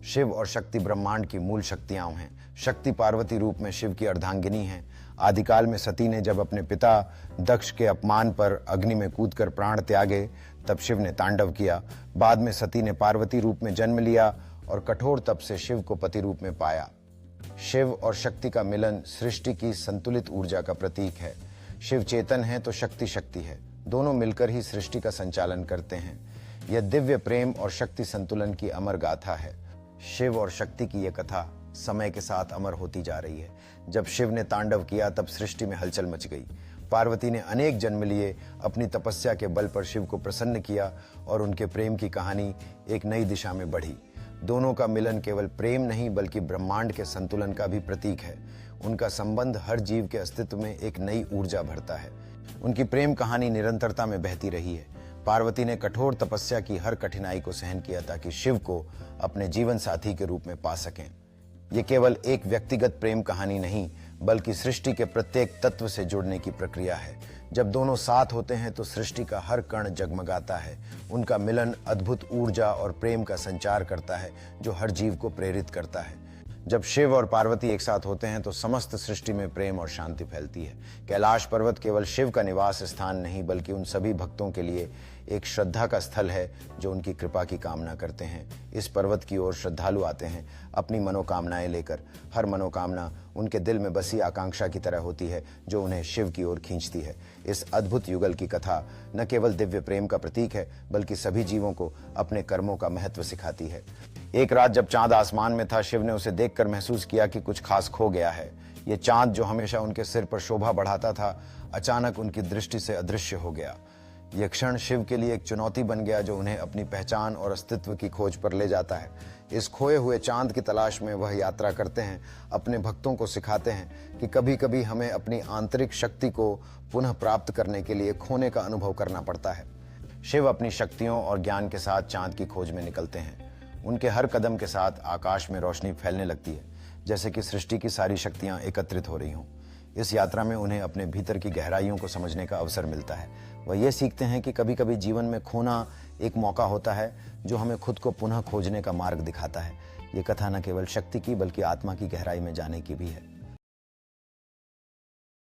शिव और शक्ति ब्रह्मांड की मूल शक्तियां हैं। शक्ति पार्वती रूप में शिव की अर्धांगिनी हैं। आदिकाल में सती ने जब अपने पिता दक्ष के अपमान पर अग्नि में कूदकर प्राण त्यागे, तब शिव ने तांडव किया। बाद में सती ने पार्वती रूप में जन्म लिया और कठोर तप से शिव को पति रूप में पाया। शिव और शक्ति का मिलन सृष्टि की संतुलित ऊर्जा का प्रतीक है। शिव चेतन है तो शक्ति शक्ति है। दोनों मिलकर ही सृष्टि का संचालन करते हैं। यह दिव्य प्रेम और शक्ति संतुलन की अमर गाथा है। शिव और शक्ति की यह कथा समय के साथ अमर होती जा रही है। जब शिव ने तांडव किया तब सृष्टि में हलचल मच गई। पार्वती ने अनेक जन्म लिए अपनी तपस्या के बल पर शिव को प्रसन्न किया और उनके प्रेम की कहानी एक नई दिशा में बढ़ी। दोनों का मिलन केवल प्रेम नहीं बल्कि ब्रह्मांड के संतुलन का भी प्रतीक है। उनका संबंध हर जीव के अस्तित्व में एक नई ऊर्जा भरता है। उनकी प्रेम कहानी निरंतरता में बहती रही है। पार्वती ने कठोर तपस्या की हर कठिनाई को सहन किया ताकि शिव को अपने जीवन साथी के रूप में पा सकें। ये केवल एक व्यक्तिगत प्रेम कहानी नहीं बल्कि सृष्टि के प्रत्येक तत्व से जुड़ने की प्रक्रिया है। जब दोनों साथ होते हैं तो सृष्टि का हर कण जगमगाता है। उनका मिलन अद्भुत ऊर्जा और प्रेम का संचार करता है जो हर जीव को प्रेरित करता है। जब शिव और पार्वती एक साथ होते हैं तो समस्त सृष्टि में प्रेम और शांति फैलती है। कैलाश पर्वत केवल शिव का निवास स्थान नहीं बल्कि उन सभी भक्तों के लिए एक श्रद्धा का स्थल है जो उनकी कृपा की कामना करते हैं। इस पर्वत की ओर श्रद्धालु आते हैं अपनी मनोकामनाएं लेकर। हर मनोकामना उनके दिल में बसी आकांक्षा की तरह होती है जो उन्हें शिव की ओर खींचती है। इस अद्भुत युगल की कथा न केवल दिव्य प्रेम का प्रतीक है बल्कि सभी जीवों को अपने कर्मों का महत्व सिखाती है। एक रात जब चांद आसमान में था, शिव ने उसे देखकर महसूस किया कि कुछ खास खो गया है। ये चांद जो हमेशा उनके सिर पर शोभा बढ़ाता था, अचानक उनकी दृष्टि से अदृश्य हो गया। यह क्षण शिव के लिए एक चुनौती बन गया जो उन्हें अपनी पहचान और अस्तित्व की खोज पर ले जाता है। इस खोए हुए चांद की तलाश में वह यात्रा करते हैं, अपने भक्तों को सिखाते हैं कि कभी कभी हमें अपनी आंतरिक शक्ति को पुनः प्राप्त करने के लिए खोने का अनुभव करना पड़ता है। शिव अपनी शक्तियों और ज्ञान के साथ चांद की खोज में निकलते हैं। उनके हर कदम के साथ आकाश में रोशनी फैलने लगती है, जैसे कि सृष्टि की सारी शक्तियां एकत्रित हो रही हों। इस यात्रा में उन्हें अपने भीतर की गहराइयों को समझने का अवसर मिलता है। वह ये सीखते हैं कि कभी कभी जीवन में खोना एक मौका होता है जो हमें खुद को पुनः खोजने का मार्ग दिखाता है। ये कथा न केवल शक्ति की बल्कि आत्मा की गहराई में जाने की भी है।